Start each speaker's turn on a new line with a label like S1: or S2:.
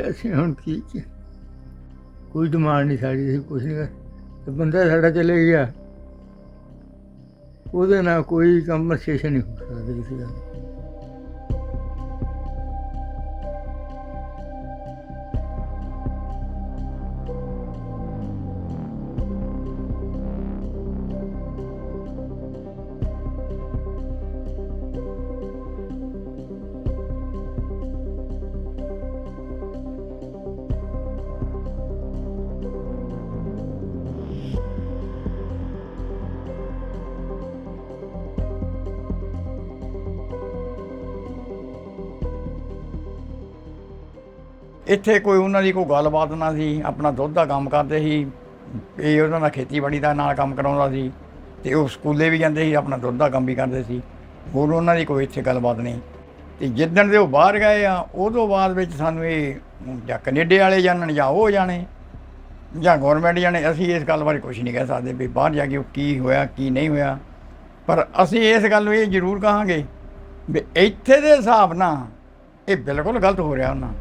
S1: ਅਸੀਂ ਹੁਣ ਕੀ ਕੋਈ ਡਿਮਾਂਡ ਨਹੀਂ ਸਾਡੀ, ਅਸੀਂ ਕੁਛ ਨਹੀਂ ਕਰ। ਬੰਦਾ ਸਾਡਾ ਚਲੇ ਗਿਆ, ਉਹਦੇ ਨਾਲ ਕੋਈ ਕਨਵਰਸੇਸ਼ਨ ਨਹੀਂ ਹੋ ਸਕਦੀ ਕਿਸੇ ਦਾ।
S2: ਇੱਥੇ ਕੋਈ ਉਹਨਾਂ ਦੀ ਕੋਈ ਗੱਲਬਾਤ ਨਾ ਸੀ, ਆਪਣਾ ਦੁੱਧ ਦਾ ਕੰਮ ਕਰਦੇ ਸੀ। ਇਹ ਉਹਨਾਂ ਦਾ ਖੇਤੀਬਾੜੀ ਦਾ ਨਾਲ ਕੰਮ ਕਰਾਉਂਦਾ ਸੀ ਅਤੇ ਉਹ ਸਕੂਲੇ ਵੀ ਜਾਂਦੇ ਸੀ, ਆਪਣਾ ਦੁੱਧ ਦਾ ਕੰਮ ਵੀ ਕਰਦੇ ਸੀ। ਹੋਰ ਉਹਨਾਂ ਦੀ ਕੋਈ ਇੱਥੇ ਗੱਲਬਾਤ ਨਹੀਂ। ਅਤੇ ਜਿੱਦਣ ਦੇ ਉਹ ਬਾਹਰ ਗਏ ਆ, ਉਹ ਤੋਂ ਬਾਅਦ ਵਿੱਚ ਸਾਨੂੰ ਇਹ ਜਾਂ ਕੈਨੇਡੇ ਵਾਲੇ ਜਾਣਨ ਜਾਂ ਉਹ ਜਾਣੇ ਜਾਂ ਗੌਰਮੈਂਟ ਜਾਣੇ, ਅਸੀਂ ਇਸ ਗੱਲ ਬਾਰੇ ਕੁਛ ਨਹੀਂ ਕਹਿ ਸਕਦੇ ਵੀ ਬਾਹਰ ਜਾ ਕੇ ਉਹ ਕੀ ਹੋਇਆ ਕੀ ਨਹੀਂ ਹੋਇਆ। ਪਰ ਅਸੀਂ ਇਸ ਗੱਲ ਨੂੰ ਇਹ ਜ਼ਰੂਰ ਕਹਾਂਗੇ ਵੀ ਇੱਥੇ ਦੇ ਹਿਸਾਬ ਨਾਲ ਇਹ ਬਿਲਕੁਲ ਗਲਤ ਹੋ ਰਿਹਾ ਉਹਨਾਂ।